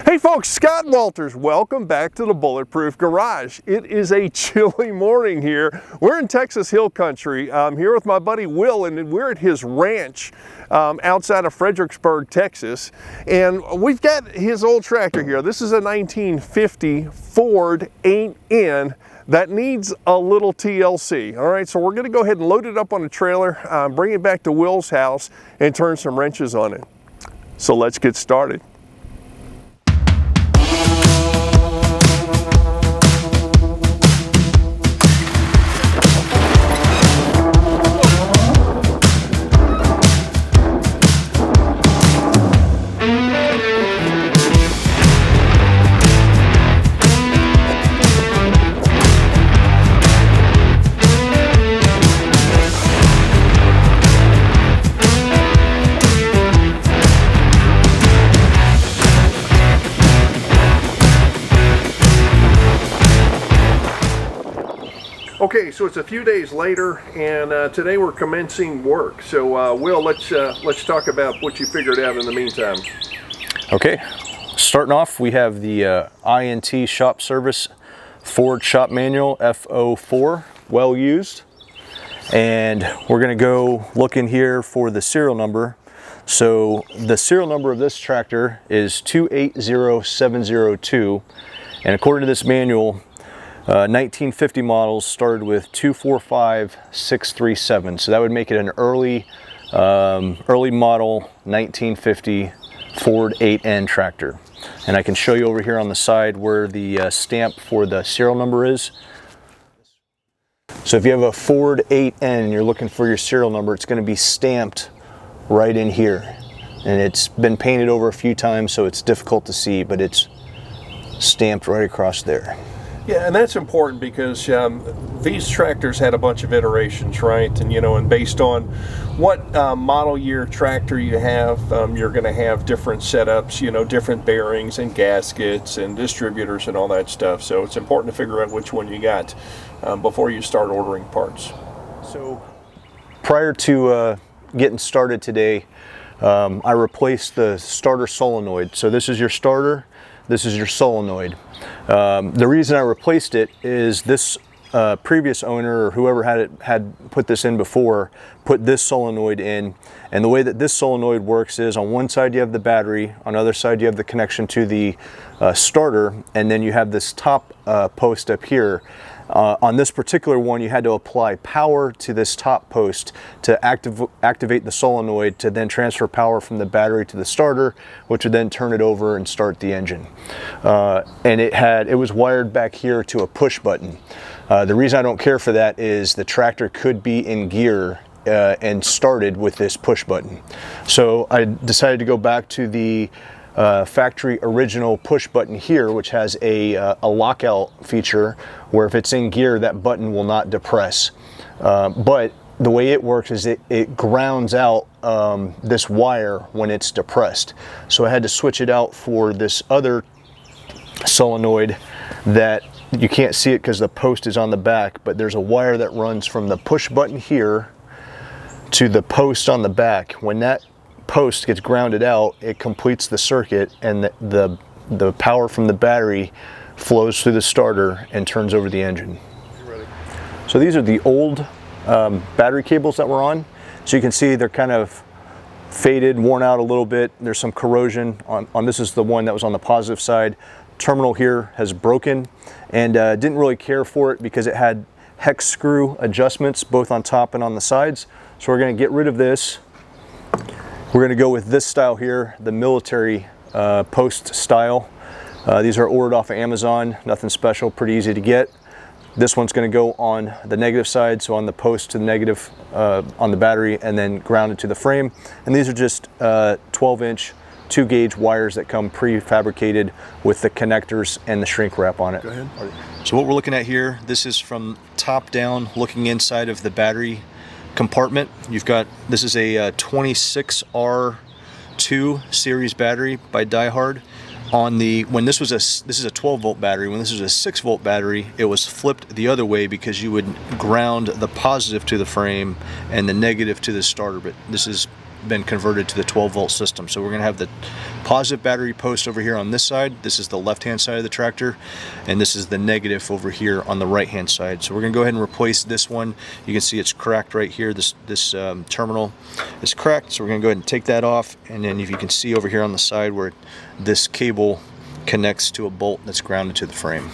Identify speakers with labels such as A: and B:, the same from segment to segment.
A: Hey folks, Scott Walters, welcome back to the Bulletproof Garage. It is a chilly morning here. We're in Texas Hill Country. I'm here with my buddy Will, and we're at his ranch outside of Fredericksburg, Texas. And we've got his old tractor here. This is a 1950 Ford 8N that needs a little TLC. All right, so we're gonna go ahead and load it up on a trailer, bring it back to Will's house, and turn some wrenches on it. So let's get started. Okay, so it's a few days later, and today we're commencing work. So, Will, let's talk about what you figured out in the meantime.
B: Okay, starting off, we have the INT shop service Ford shop manual F04, well used, and we're going to go look in here for the serial number. So the serial number of this tractor is 280702, and according to this manual, 1950 models started with 245637, so that would make it an early model 1950 Ford 8N tractor. And I can show you over here on the side where the stamp for the serial number is. So if you have a Ford 8N and you're looking for your serial number, it's going to be stamped right in here, and it's been painted over a few times, so it's difficult to see, but it's stamped right across there.
A: Yeah, and that's important because these tractors had a bunch of iterations, right? And and based on what model year tractor you have, you're going to have different setups, different bearings and gaskets and distributors and all that stuff. So it's important to figure out which one you got before you start ordering parts.
B: So prior to getting started today, I replaced the starter solenoid. So this is your starter. This is your solenoid. The reason I replaced it is this previous owner, or whoever had put this in before, put this solenoid in. And the way that this solenoid works is on one side you have the battery, on the other side you have the connection to the starter, and then you have this top post up here. On this particular one, you had to apply power to this top post to activate the solenoid to then transfer power from the battery to the starter, which would then turn it over and start the engine. And it was wired back here to a push button. The reason I don't care for that is the tractor could be in gear and started with this push button. So I decided to go back to the factory original push button here, which has a lockout feature where if it's in gear, that button will not depress. But the way it works is it grounds out this wire when it's depressed. So I had to switch it out for this other solenoid that you can't see it because the post is on the back, but there's a wire that runs from the push button here to the post on the back. When that post gets grounded out, it completes the circuit, and the power from the battery flows through the starter and turns over the engine. So these are the old battery cables that we're on. So you can see they're kind of faded, worn out a little bit. There's some corrosion on this is the one that was on the positive side. Terminal here has broken, and didn't really care for it because it had hex screw adjustments both on top and on the sides. So we're going to get rid of this. We're going to go with this style here, the military post style. These are ordered off of Amazon, nothing special, pretty easy to get. This one's going to go on the negative side, so on the post to the negative on the battery, and then grounded to the frame. And these are just 12-inch 2-gauge wires that come prefabricated with the connectors and the shrink wrap on it.
A: Go ahead.
B: So what we're looking at here, this is from top down, looking inside of the battery compartment. This is a 26R2 series battery by Diehard. This is a 12 volt battery. When this was a 6 volt battery, it was flipped the other way because you would ground the positive to the frame and the negative to the starter. But this is been converted to the 12-volt system. So we're going to have the positive battery post over here on this side. This is the left-hand side of the tractor, and this is the negative over here on the right-hand side. So we're going to go ahead and replace this one. You can see it's cracked right here. This terminal is cracked, so we're going to go ahead and take that off. And then if you can see over here on the side where this cable connects to a bolt that's grounded to the frame.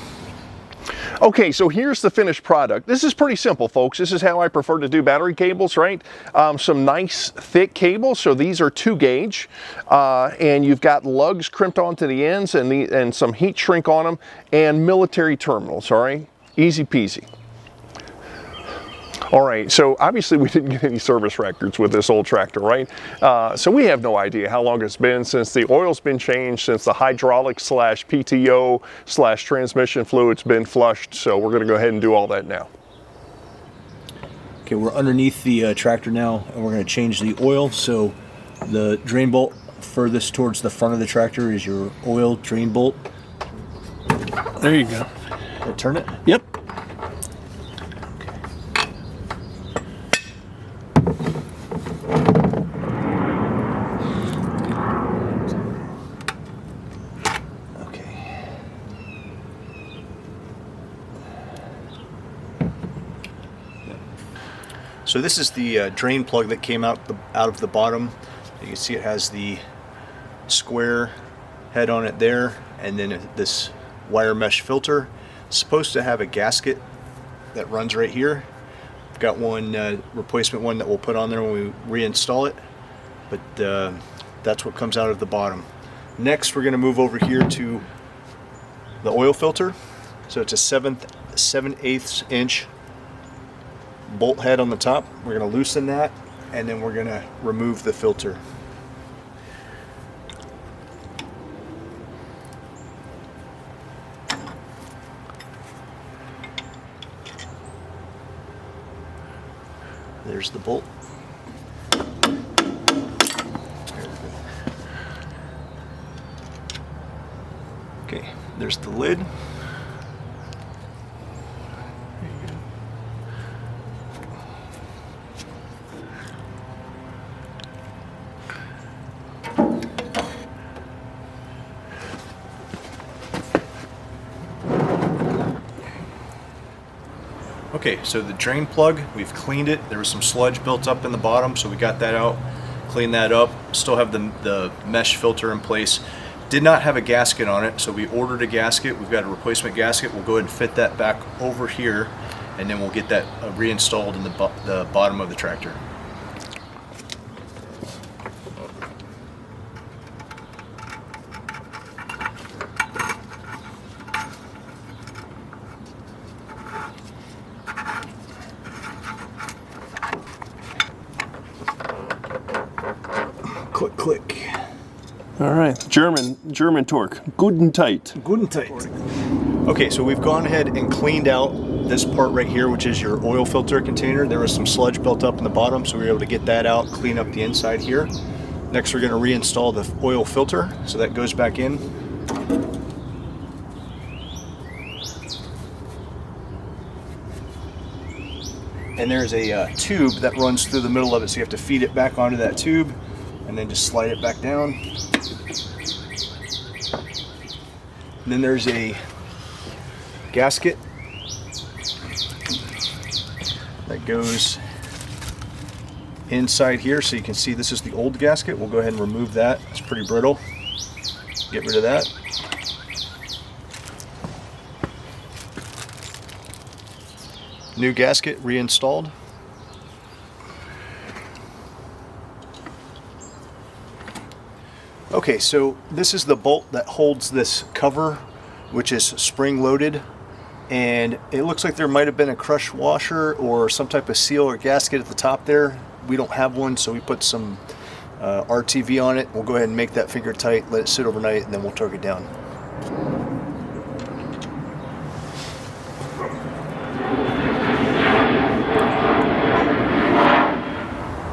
A: Okay, so here's the finished product. This is pretty simple, folks. This is how I prefer to do battery cables, right? Some nice thick cables. So these are 2 gauge, and you've got lugs crimped onto the ends and some heat shrink on them, and military terminals, all right? Easy peasy. All right, so obviously we didn't get any service records with this old tractor, right? So we have no idea how long it's been since the oil's been changed, since the hydraulic slash PTO slash transmission fluid's been flushed. So we're gonna go ahead and do all that now.
B: Okay, we're underneath the tractor now, and we're gonna change the oil. So the drain bolt furthest towards the front of the tractor is your oil drain bolt.
C: There you go.
B: Turn it?
C: Yep.
B: So this is the drain plug that came out of the bottom. You can see it has the square head on it there, and then this wire mesh filter. It's supposed to have a gasket that runs right here. I've got one replacement one that we'll put on there when we reinstall it, but that's what comes out of the bottom. Next, we're going to move over here to the oil filter. So it's a 7/8 inch bolt head on the top. We're going to loosen that, and then we're going to remove the filter. There's the bolt. Okay, there's the lid. Okay, so the drain plug, we've cleaned it. There was some sludge built up in the bottom, so we got that out, cleaned that up. Still have the mesh filter in place. Did not have a gasket on it, so we ordered a gasket. We've got a replacement gasket. We'll go ahead and fit that back over here, and then we'll get that reinstalled in the bottom of the tractor. Click, click.
C: All right, German torque, good and tight.
B: Good and tight. Okay, so we've gone ahead and cleaned out this part right here, which is your oil filter container. There was some sludge built up in the bottom, so we were able to get that out, clean up the inside here. Next, we're going to reinstall the oil filter, so that goes back in. And there's a tube that runs through the middle of it, so you have to feed it back onto that tube and then just slide it back down. And then there's a gasket that goes inside here, so you can see this is the old gasket. We'll go ahead and remove that. It's pretty brittle. Get rid of that. New gasket reinstalled. Okay, so this is the bolt that holds this cover, which is spring loaded, and it looks like there might have been a crush washer or some type of seal or gasket at the top there. We don't have one, so we put some RTV on it. We'll go ahead and make that figure tight, let it sit overnight, and then we'll torque it down.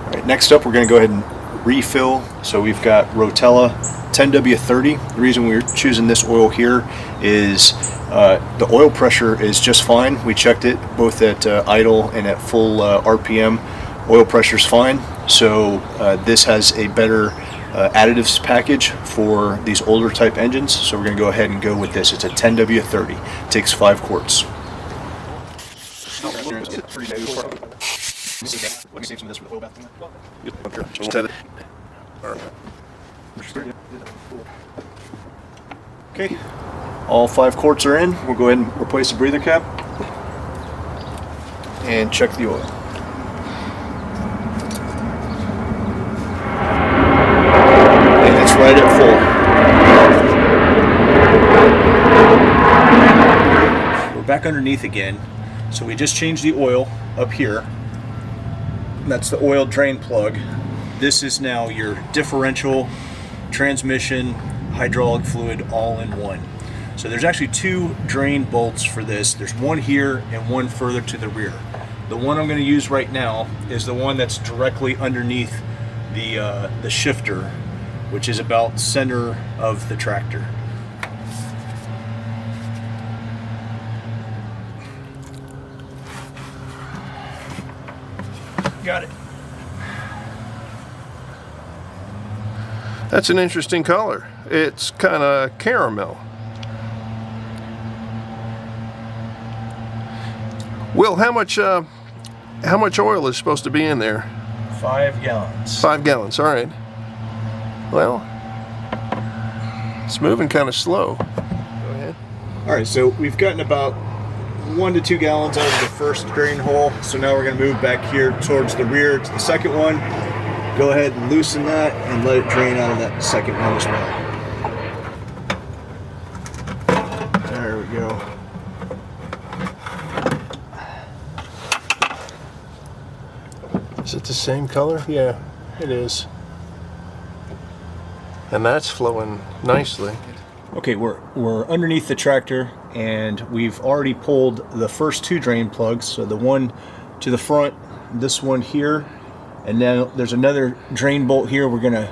B: All right, next up, we're going to go ahead and refill. So we've got Rotella 10W30. The reason we're choosing this oil here is the oil pressure is just fine. We checked it both at idle and at full RPM. oil pressure's fine. So this has a better additives package for these older type engines. So we're going to go ahead and go with this. It's a 10W30. It takes 5 quarts. Okay, all 5 quarts are in. We'll go ahead and replace the breather cap and check the oil. And it's right at full. We're back underneath again. So we just changed the oil up here. That's the oil drain plug. This is now your differential, transmission, hydraulic fluid all in one. So there's actually 2 drain bolts for this. There's one here and one further to the rear. The one I'm going to use right now is the one that's directly underneath the shifter, which is about center of the tractor. Got it.
A: That's an interesting color. It's kind of caramel. Will, how much oil is supposed to be in there?
B: 5 gallons.
A: 5 gallons, all right. Well, it's moving kind of slow. Go ahead.
B: All right, so we've gotten about 1 to 2 gallons out of the first drain hole. So now we're going to move back here towards the rear to the second one. Go ahead and loosen that and let it drain out of that second one as well. There we go.
A: Is it the same color? Yeah, it is. And that's flowing nicely.
B: Okay, we're underneath the tractor and we've already pulled the first 2 drain plugs. So the one to the front, this one here, and now there's another drain bolt here. We're gonna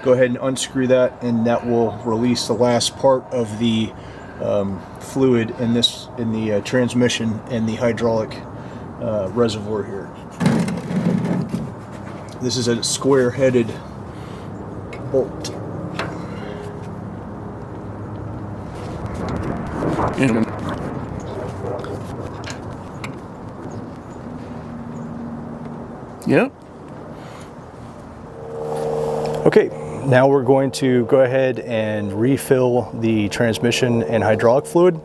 B: go ahead and unscrew that, and that will release the last part of the fluid in the transmission and the hydraulic reservoir here. This is a square-headed bolt.
A: Yep.
B: Okay, now we're going to go ahead and refill the transmission and hydraulic fluid.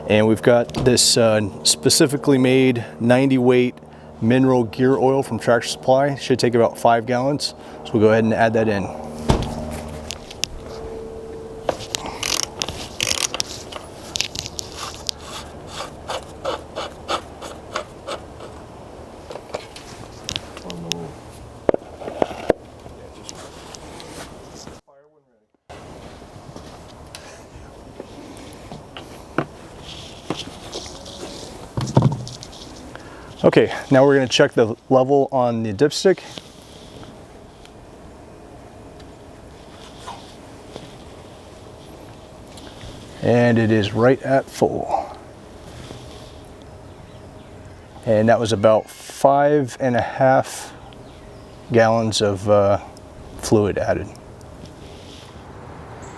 B: And we've got this specifically made 90 weight mineral gear oil from Tractor Supply. Should take about 5 gallons. So we'll go ahead and add that in. Okay, now we're going to check the level on the dipstick. And it is right at full. And that was about 5.5 gallons of fluid added.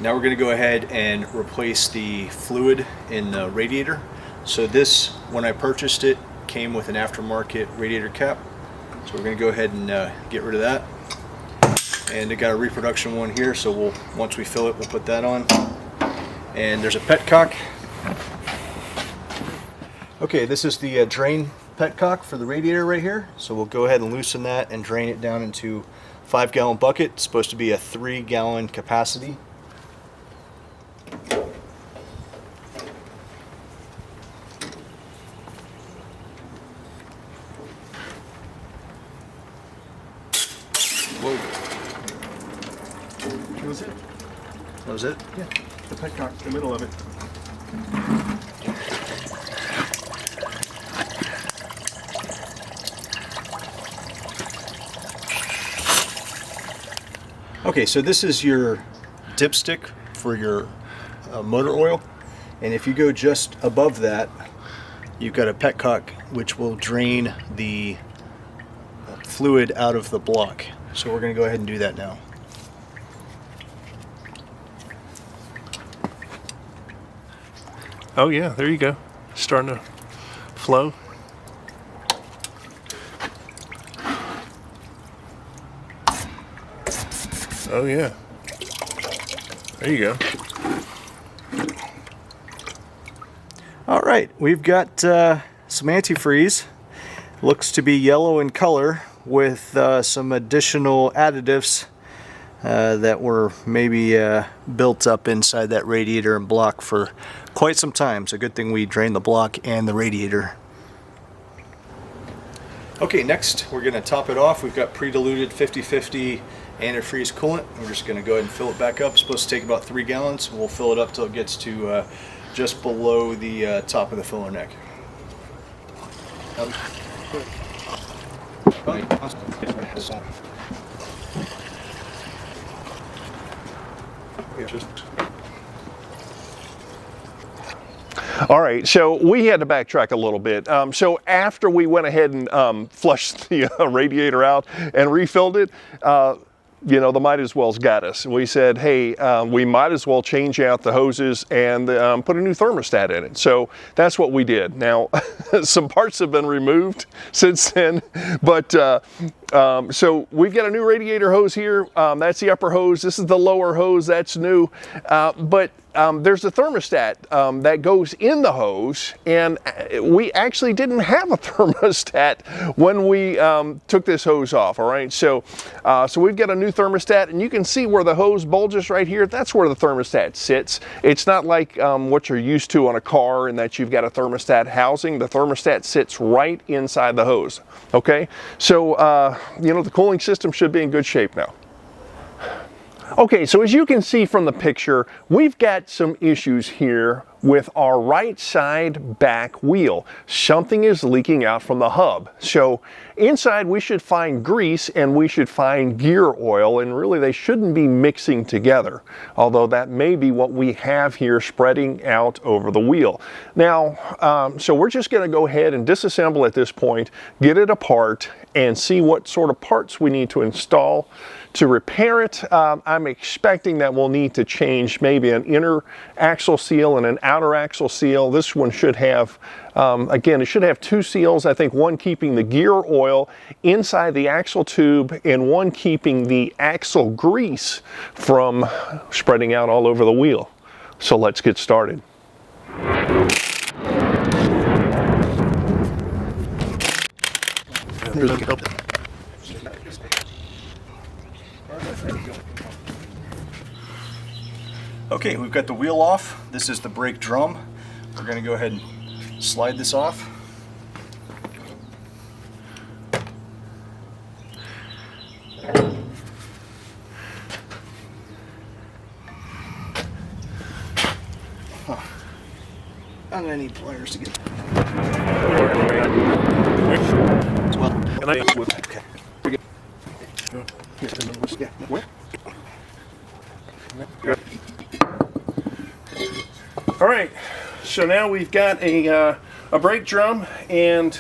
B: Now we're going to go ahead and replace the fluid in the radiator. So this, when I purchased it, came with an aftermarket radiator cap. So we're going to go ahead and get rid of that. And it got a reproduction one here, so once we fill it, we'll put that on. And there's a petcock. Okay, this is the drain petcock for the radiator right here. So we'll go ahead and loosen that and drain it down into 5-gallon bucket. It's supposed to be a 3-gallon capacity.
C: Whoa. That was it.
B: That was it?
C: Yeah. The petcock, the middle of it.
B: Okay, so this is your dipstick for your motor oil, and if you go just above that, you've got a petcock which will drain the fluid out of the block. So we're going to go ahead and do that now.
C: Oh yeah, there you go. Starting to flow. Oh yeah. There you go.
B: All right, we've got some antifreeze. Looks to be yellow in color with some additional additives that were maybe built up inside that radiator and block for quite some time. So good thing we drained the block and the radiator. Okay, next we're going to top it off. We've got pre-diluted 50/50 antifreeze coolant. We're just going to go ahead and fill it back up. It's supposed to take about 3 gallons. We'll fill it up till it gets to just below the top of the filler neck.
A: All right, so we had to backtrack a little bit. So after we went ahead and flushed the radiator out and refilled it, you know, the might as well's got us. We said, hey, we might as well change out the hoses and put a new thermostat in it. So that's what we did. Now, some parts have been removed since then, but so we've got a new radiator hose here. That's the upper hose. This is the lower hose. That's new. But there's a thermostat that goes in the hose, and we actually didn't have a thermostat when we took this hose off. All right, so so we've got a new thermostat, and you can see where the hose bulges right here. That's where the thermostat sits. It's not like what you're used to on a car, in that you've got a thermostat housing. The thermostat sits right inside the hose. Okay, so you know, the cooling system should be in good shape now. Okay, so as you can see from the picture, we've got some issues here with our right side back wheel. Something is leaking out from the hub. So inside we should find grease and we should find gear oil, and really they shouldn't be mixing together, although that may be what we have here spreading out over the wheel. Now, so we're just going to go ahead and disassemble at this point, get it apart, and see what sort of parts we need to install to repair it. I'm expecting that we'll need to change maybe an inner axle seal and an outer axle seal. This one should have, again, it should have 2 seals. I think one keeping the gear oil inside the axle tube and one keeping the axle grease from spreading out all over the wheel. So let's get started.
B: Okay, we've got the wheel off. This is the brake drum. We're going to go ahead and slide this off. I'm going to need pliers to get
C: All right, so now we've got a brake drum, and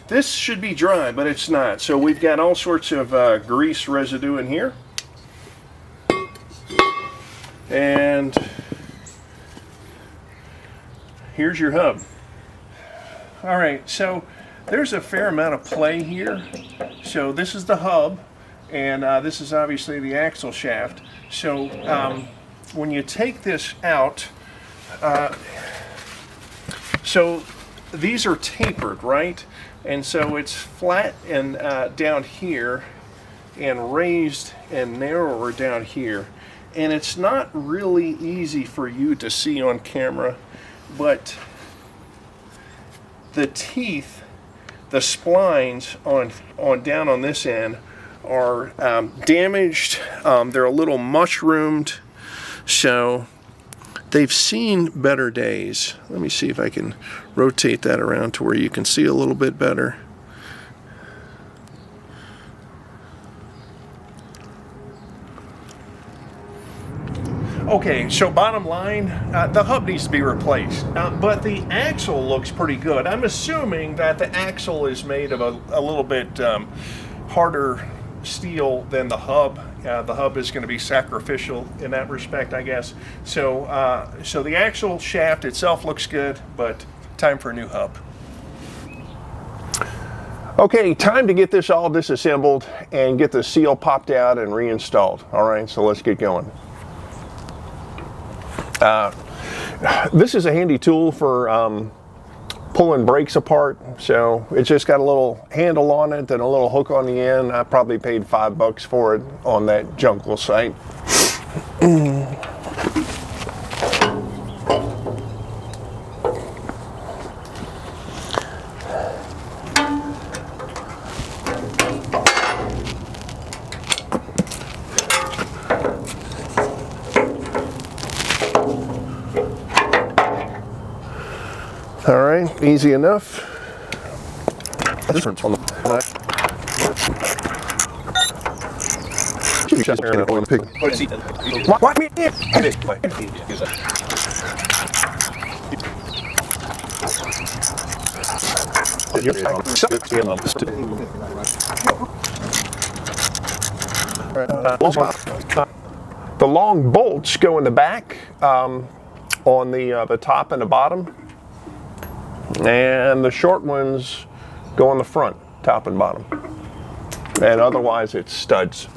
C: this should be dry, but it's not. So we've got all sorts of grease residue in here. And here's your hub. All right, so there's a fair amount of play here. So this is the hub, and this is obviously the axle shaft. So when you take this out, so these are tapered, right? And so it's flat and down here, and raised and narrower down here. And it's not really easy for you to see on camera, but the teeth, the splines on down on this end are damaged. They're a little mushroomed, so they've seen better days. Let me see if I can rotate that around to where you can see a little bit better. Okay, so bottom line, the hub needs to be replaced, but the axle looks pretty good. I'm assuming that the axle is made of a little bit
A: harder steel than the hub. The hub is going to be sacrificial in that respect, I guess. So, so the axle shaft itself looks good, but time for a new hub. Okay, time to get this all disassembled and get the seal popped out and reinstalled. All right, so let's get going. This is a handy tool for pulling brakes apart. So it's just got a little handle on it and a little hook on the end. I probably paid $5 for it on that Jungle site. All right, easy enough. This one's on the what? The long bolts go in the back on the top and the bottom. And the short ones go on the front, top and bottom. And otherwise it's studs.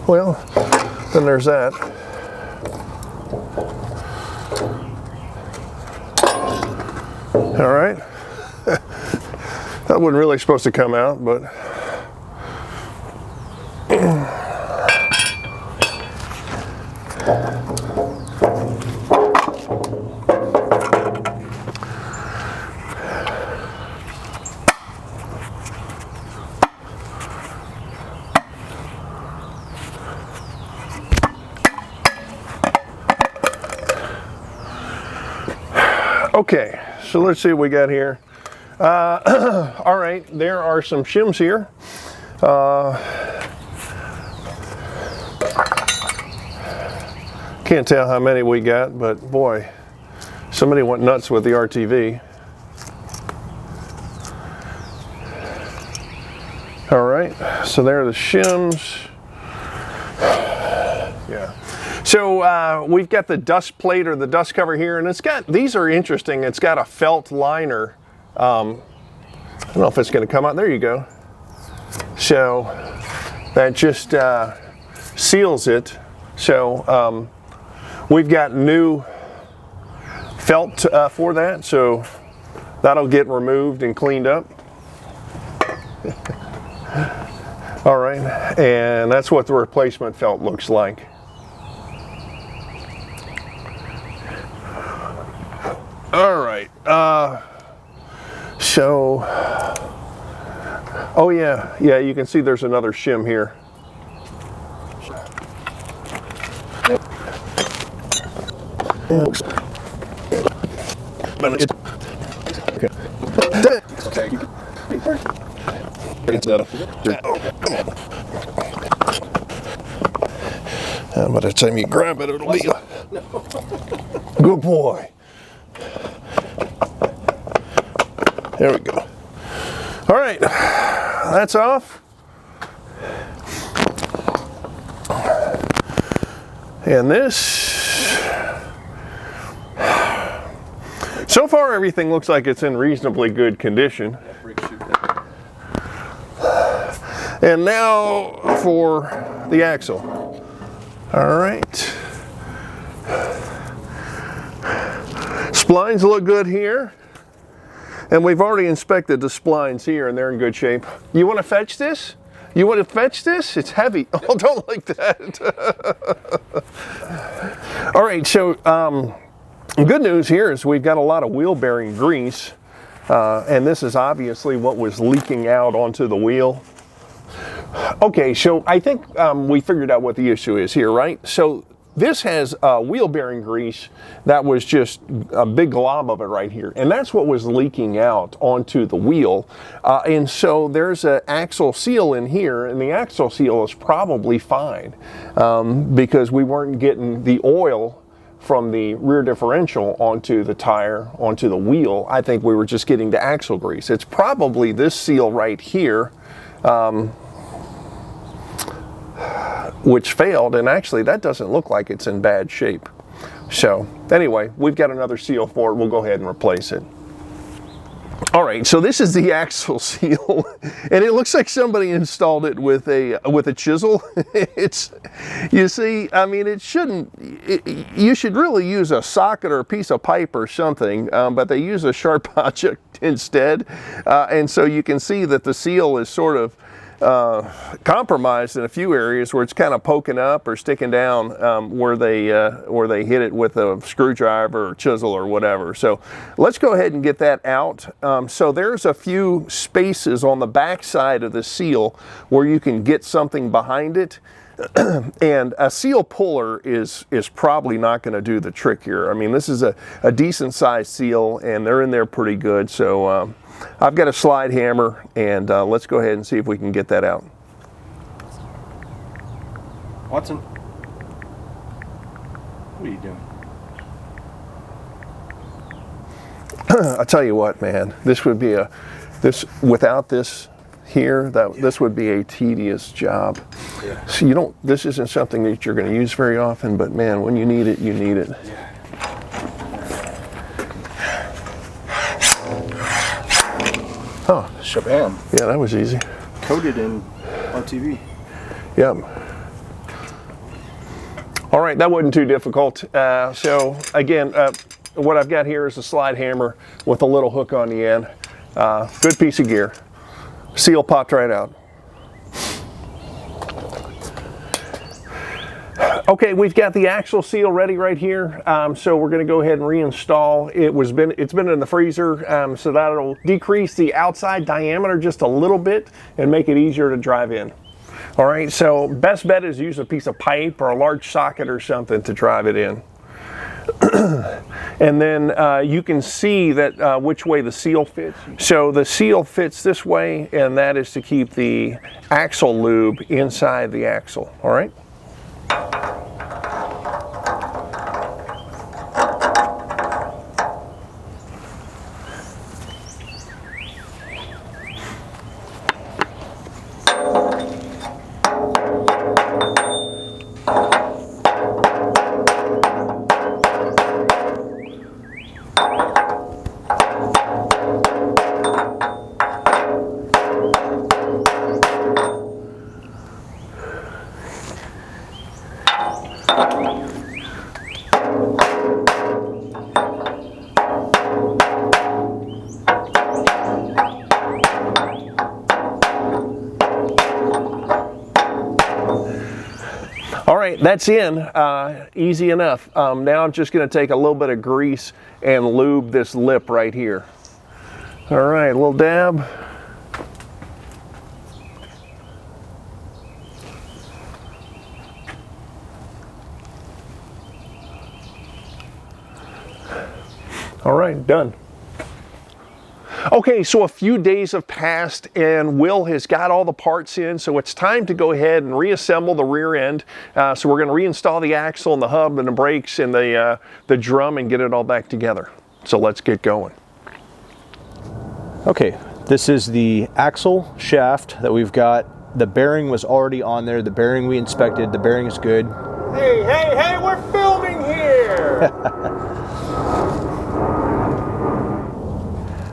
A: Well, then there's that. All right. That wasn't really supposed to come out, but okay, so let's see what we got here. All right, there are some shims here. Can't tell how many we got, but boy, somebody went nuts with the RTV. All right, so there are the shims. Yeah. So we've got the dust plate or the dust cover here, and it's got, these are interesting. It's got a felt liner. I don't know if it's going to come out. There you go. So that just seals it. So we've got new felt for that. So that'll get removed and cleaned up. All right, and that's what the replacement felt looks like. All right, so, oh yeah, you can see there's another shim here. And by the time you grab it, it'll be good boy. There we go. All right, that's off. And this, so far everything looks like it's in reasonably good condition. And now for the axle. All right. Splines look good here. And we've already inspected the splines here and they're in good shape. You want to fetch this? You want to fetch this? It's heavy. Oh, don't like that. All right, so good news here is we've got a lot of wheel bearing grease. And this is obviously what was leaking out onto the wheel. Okay, so I think we figured out what the issue is here, right? So this has wheel bearing grease that was just a big glob of it right here, and that's what was leaking out onto the wheel. And so there's an axle seal in here, and the axle seal is probably fine because we weren't getting the oil from the rear differential onto the tire, onto the wheel. I think we were just getting the axle grease. It's probably this seal right here, which failed, and actually that doesn't look like it's in bad shape. So anyway, we've got another seal for it. We'll go ahead and replace it. All right, so this is the axle seal, and it looks like somebody installed it with a chisel. It's, you see, I mean, it shouldn't. You should really use a socket or a piece of pipe or something, but they use a sharp object instead, and so you can see that the seal is sort of compromised in a few areas where it's kind of poking up or sticking down where they hit it with a screwdriver or chisel or whatever. So let's go ahead and get that out. So there's a few spaces on the back side of the seal where you can get something behind it. And a seal puller is probably not going to do the trick here. I mean, this is a decent sized seal, and they're in there pretty good. So I've got a slide hammer, and let's go ahead and see if we can get that out.
B: Watson, what are you doing?
A: I tell you what, man, this would be without this here, this would be a tedious job. Yeah. So this isn't something that you're going to use very often, but man, when you need it, you need it.
B: Yeah.
A: Oh,
B: Shabam.
A: Yeah, that was easy.
B: Coated in RTV.
A: Yep. All right, that wasn't too difficult. So again, what I've got here is a slide hammer with a little hook on the end. Good piece of gear. Seal popped right out. Okay, we've got the axle seal ready right here. So we're going to go ahead and reinstall. It's been in the freezer, so that'll decrease the outside diameter just a little bit and make it easier to drive in. All right, so best bet is use a piece of pipe or a large socket or something to drive it in. And then you can see that which way the seal fits. So the seal fits this way, and that is to keep the axle lube inside the axle. All right. All right, that's in, easy enough. Now I'm just gonna take a little bit of grease and lube this lip right here. All right, a little dab. All right, done. Okay, so a few days have passed and Will has got all the parts in, so it's time to go ahead and reassemble the rear end. So we're going to reinstall the axle and the hub and the brakes and the drum and get it all back together. So let's get going.
B: Okay, this is the axle shaft that we've got. The bearing was already on there. The bearing we inspected, the bearing is good.
A: Hey, we're filming here!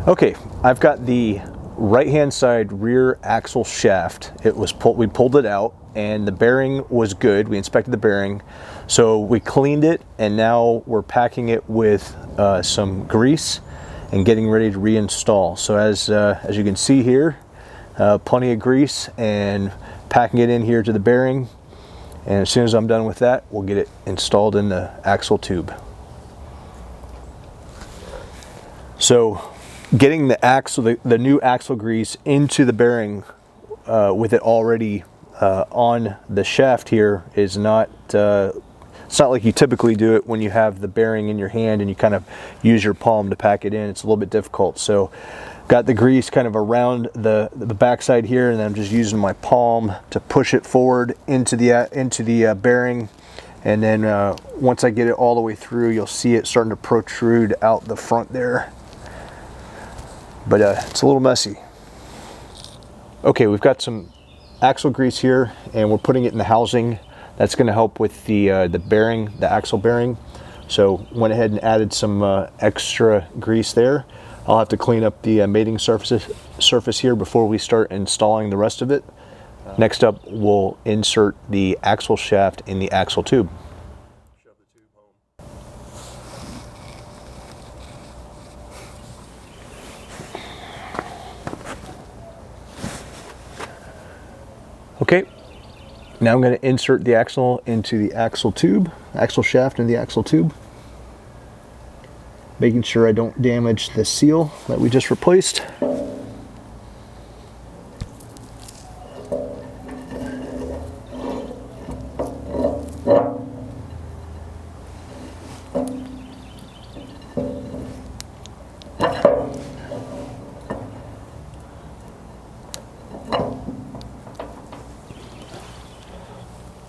B: Okay, I've got the right-hand side rear axle shaft. It was we pulled it out, and the bearing was good. We inspected the bearing, so we cleaned it, and now we're packing it with some grease and getting ready to reinstall. So as you can see here, plenty of grease and packing it in here to the bearing. And as soon as I'm done with that, we'll get it installed in the axle tube. So getting the axle, the new axle grease into the bearing with it already on the shaft here is not, it's not like you typically do it when you have the bearing in your hand and you kind of use your palm to pack it in. It's a little bit difficult. So got the grease kind of around the backside here, and then I'm just using my palm to push it forward into the bearing. And then once I get it all the way through, you'll see it starting to protrude out the front there. But it's a little messy. Okay, we've got some axle grease here, and we're putting it in the housing. That's going to help with the bearing, the axle bearing. So went ahead and added some extra grease there. I'll have to clean up the mating surface here before we start installing the rest of it. Next up, we'll insert the axle shaft in the axle tube. Okay, now I'm going to insert the axle into the axle tube, axle shaft into the axle tube. Making sure I don't damage the seal that we just replaced.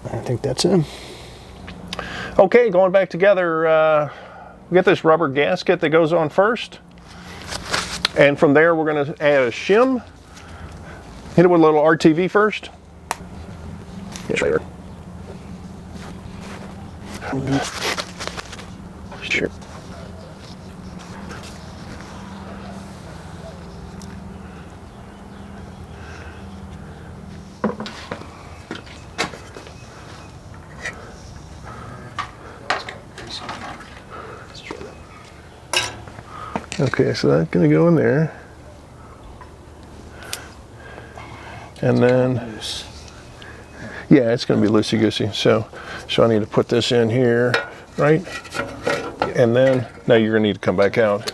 B: I think that's it.
C: Okay, going back together, we get this rubber gasket that goes on first. And from there, we're going to add a shim. Hit it with a little RTV first. Sure. Sure. Okay, so that's going to go in there. And then, yeah, it's going to be loosey-goosey. So I need to put this in here, right? And then, now you're going to need to come back out.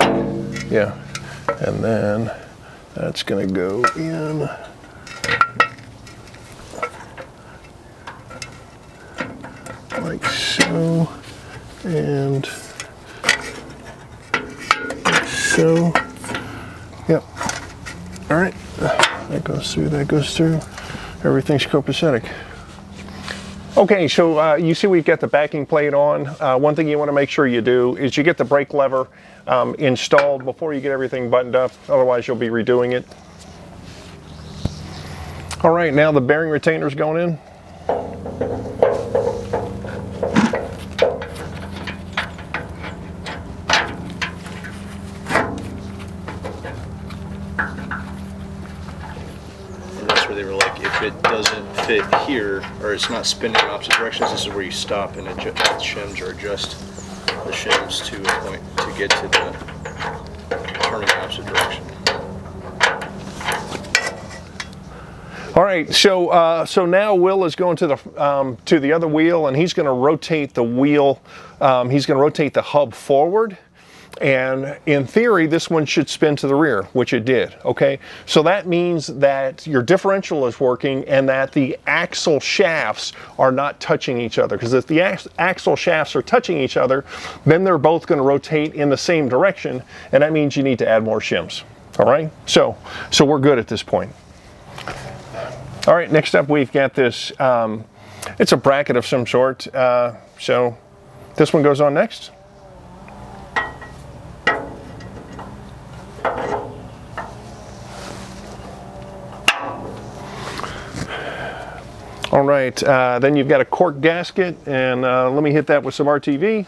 C: Yeah. And then that's going to go in. Like so. And so, yep. All right, that goes through, that goes through. Everything's copacetic. Okay, so you see we've got the backing plate on. One thing you want to make sure you do is you get the brake lever installed before you get everything buttoned up. Otherwise, you'll be redoing it. All right, now the bearing retainer's going in.
B: They were like, if it doesn't fit here, or it's not spinning in opposite directions, this is where you stop and adjust the shims, or adjust the shims to a point to get to the turning in opposite direction.
C: All right, so now Will is going to the other wheel, and he's going to rotate the wheel. He's going to rotate the hub forward. And in theory, this one should spin to the rear, which it did, okay? So that means that your differential is working and that the axle shafts are not touching each other. Because if the axle shafts are touching each other, then they're both going to rotate in the same direction, and that means you need to add more shims, all right? So we're good at this point. All right, next up we've got this, it's a bracket of some sort. So this one goes on next. All right, then you've got a cork gasket, and let me hit that with some RTV.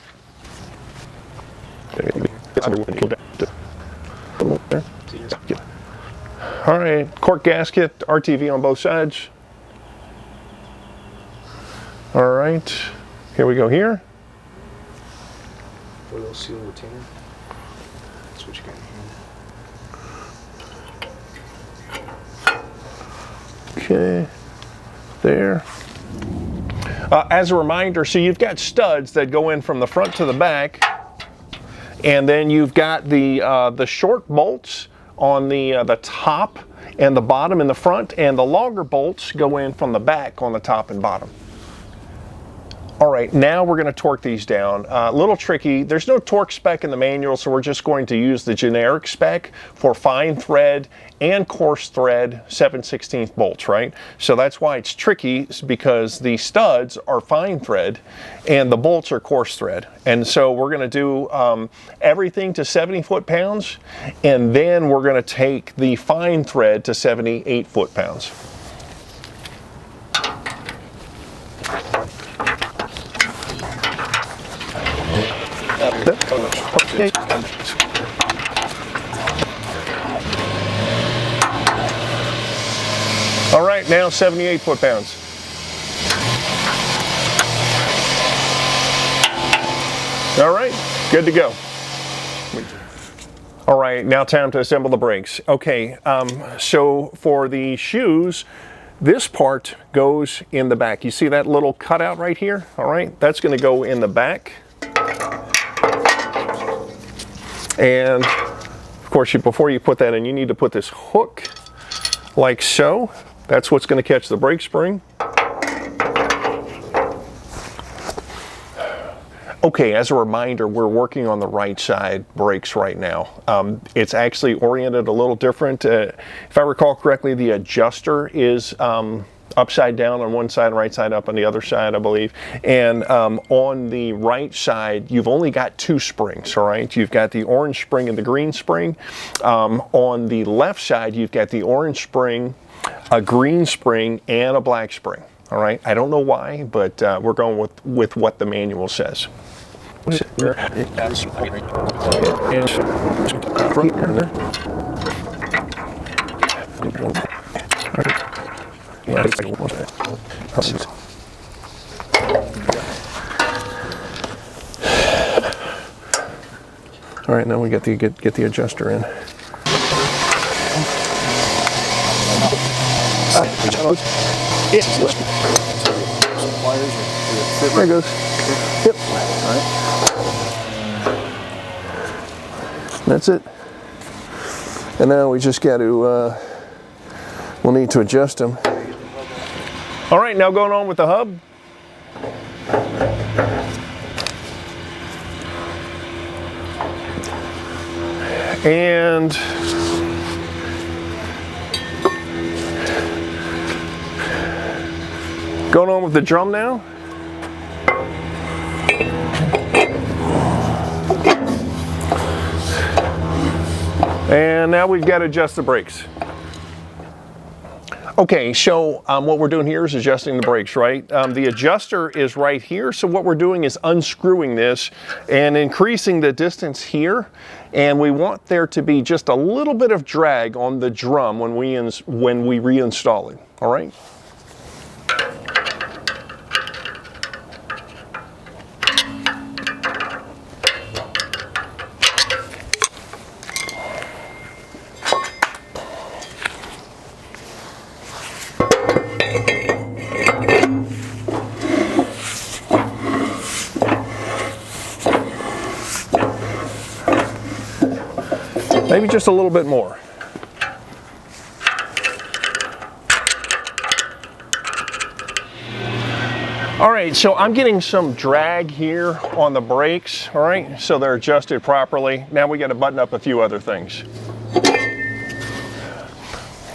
C: All right, cork gasket, RTV on both sides. All right, here we go here.
B: For a little seal retainer. That's what you got here.
C: Okay. There. As a reminder, so you've got studs that go in from the front to the back, and then you've got the short bolts on the top
A: and the bottom in the front, and the longer bolts go in from the back on the top and bottom. All right, now we're going to torque these down. A little tricky. There's no torque spec in the manual, so we're just going to use the generic spec for fine thread and coarse thread 7/16 bolts, right? So that's why it's tricky, because the studs are fine thread and the bolts are coarse thread. And so we're going to do everything to 70 foot-pounds, and then we're going to take the fine thread to 78 foot-pounds. All right, now 78 foot-pounds. All right, good to go. All right, now time to assemble the brakes. Okay, so for the shoes, this part goes in the back. You see that little cutout right here? All right, that's going to go in the back. And of course, before you put that in, you need to put this hook like so. That's what's going to catch the brake spring. Okay, as a reminder, we're working on the right side brakes right now. It's actually oriented a little different. If I recall correctly, the adjuster is upside down on one side, right side up on the other side, I believe. And on the right side, you've only got two springs, all right? You've got the orange spring and the green spring. On the left side, you've got the orange spring, a green spring, and a black spring, all right? I don't know why, but we're going with what the manual says. All right, now we get the adjuster in. There it goes. Yep. All right. That's it. And now we just got to, we'll need to adjust them. All right, now going on with the hub. And going on with the drum now. And now we've got to adjust the brakes. Okay, so what we're doing here is adjusting the brakes, right? The adjuster is right here, so what we're doing is unscrewing this and increasing the distance here, and we want there to be just a little bit of drag on the drum when we reinstall it, all right? Maybe just a little bit more. All right, so I'm getting some drag here on the brakes, all right? So they're adjusted properly. Now we got to button up a few other things.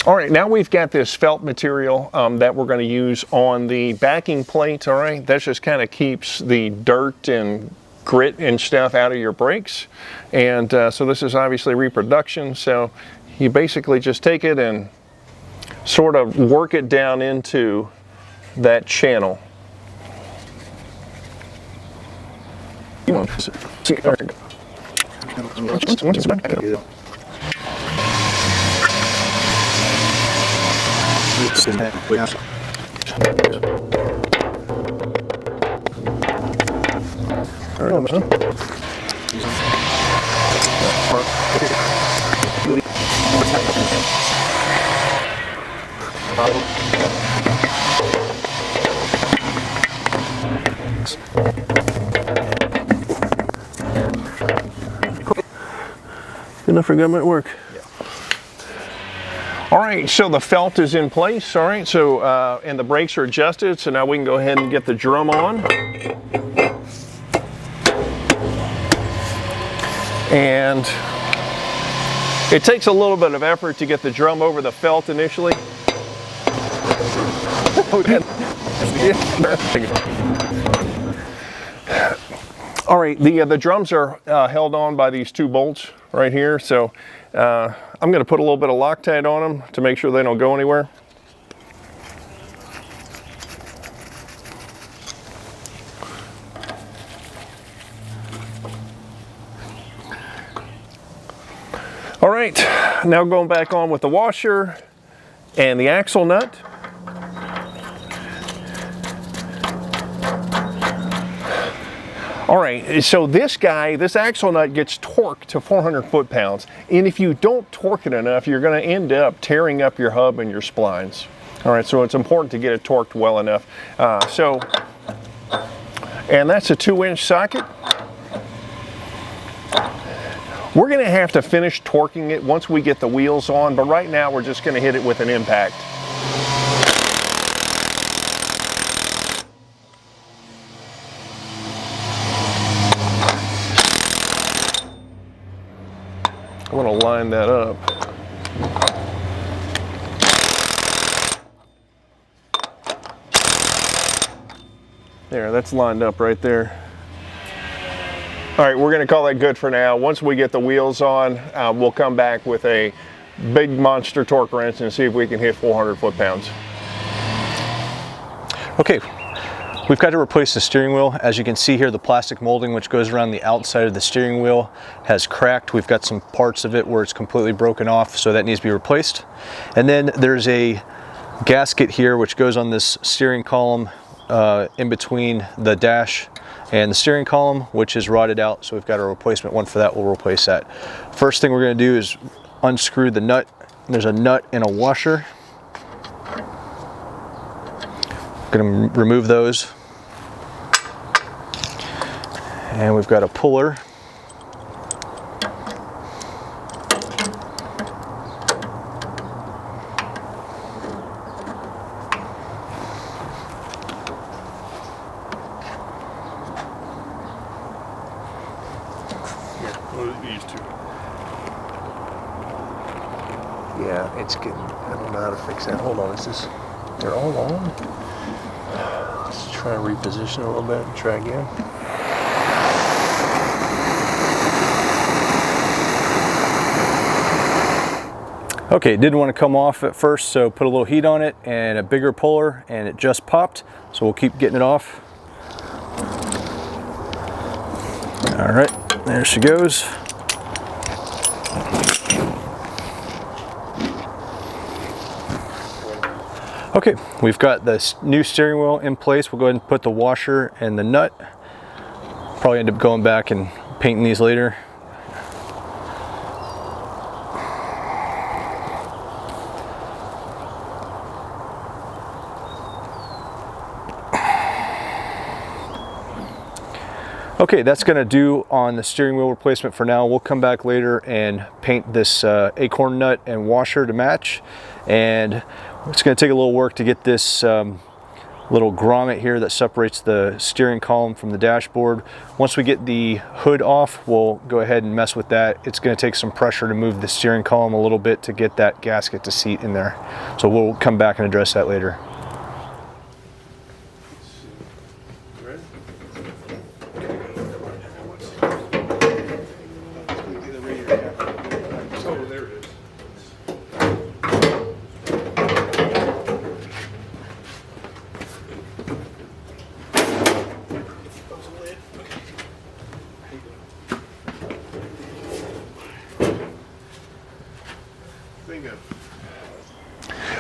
A: All right, now we've got this felt material that we're going to use on the backing plate, all right? That just kind of keeps the dirt and grit and stuff out of your brakes. And so this is obviously reproduction, so you basically just take it and sort of work it down into that channel. Good enough for government work. All right, so the felt is in place. All right, so and the brakes are adjusted, so now we can go ahead and get the drum on. And it takes a little bit of effort to get the drum over the felt initially. All right, the drums are held on by these two bolts right here, so I'm going to put a little bit of Loctite on them to make sure they don't go anywhere. All right, now going back on with the washer and the axle nut. All right, so this axle nut gets torqued to 400 foot-pounds, and if you don't torque it enough, you're going to end up tearing up your hub and your splines. All right, so it's important to get it torqued well enough. And that's a 2-inch socket. We're going to have to finish torquing it once we get the wheels on, but right now we're just going to hit it with an impact. I want to line that up. There, that's lined up right there. All right, we're going to call that good for now. Once we get the wheels on, we'll come back with a big monster torque wrench and see if we can hit 400 foot-pounds.
B: Okay, we've got to replace the steering wheel. As you can see here, the plastic molding which goes around the outside of the steering wheel has cracked. We've got some parts of it where it's completely broken off, so that needs to be replaced. And then there's a gasket here which goes on this steering column in between the dash and the steering column, which is rotted out, so we've got a replacement one for that. We'll replace that. First thing we're going to do is unscrew the nut. There's a nut and a washer. Going to remove those. And we've got a puller.
A: These two.
C: Yeah, it's getting, I don't know how to fix that. Hold on, they're all on? Let's try and reposition a little bit and try again.
B: Okay, it didn't want to come off at first, so put a little heat on it and a bigger puller, and it just popped, so we'll keep getting it off. All right, there she goes. Okay, we've got this new steering wheel in place. We'll go ahead and put the washer and the nut. Probably end up going back and painting these later. Okay, that's going to do on the steering wheel replacement for now. We'll come back later and paint this acorn nut and washer to match. And it's going to take a little work to get this little grommet here that separates the steering column from the dashboard. Once we get the hood off, we'll go ahead and mess with that. It's going to take some pressure to move the steering column a little bit to get that gasket to seat in there. So we'll come back and address that later.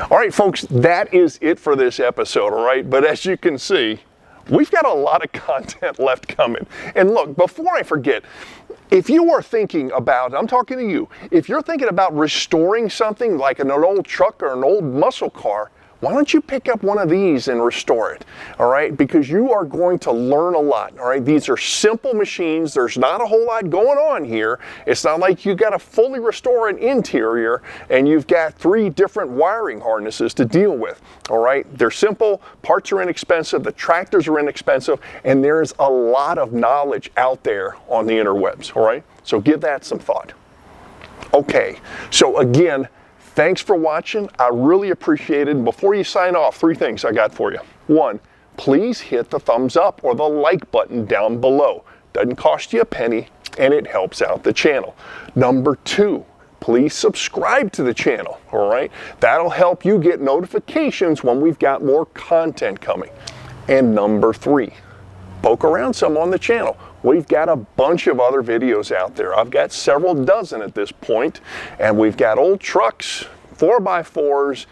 A: All right, folks, that is it for this episode, all right? But as you can see, we've got a lot of content left coming. And look, before I forget, if you are thinking about, I'm talking to you, if you're thinking about restoring something like an old truck or an old muscle car, why don't you pick up one of these and restore it, all right? Because you are going to learn a lot, all right? These are simple machines. There's not a whole lot going on here. It's not like you got to fully restore an interior and you've got 3 different wiring harnesses to deal with, all right? They're simple, parts are inexpensive, the tractors are inexpensive, and there's a lot of knowledge out there on the interwebs, all right? So give that some thought. Okay, so again, thanks for watching. I really appreciate it. And before you sign off, 3 things I got for you. 1, please hit the thumbs up or the like button down below. Doesn't cost you a penny and it helps out the channel. Number 2, please subscribe to the channel, all right? That'll help you get notifications when we've got more content coming. And number 3, poke around some on the channel. We've got a bunch of other videos out there. I've got several dozen at this point, and we've got old trucks, 4x4s,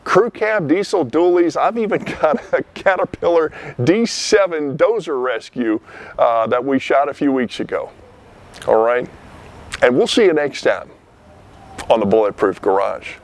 A: crew cab diesel dualies. I've even got a Caterpillar D7 dozer rescue that we shot a few weeks ago. All right? And we'll see you next time on the Bulletproof Garage.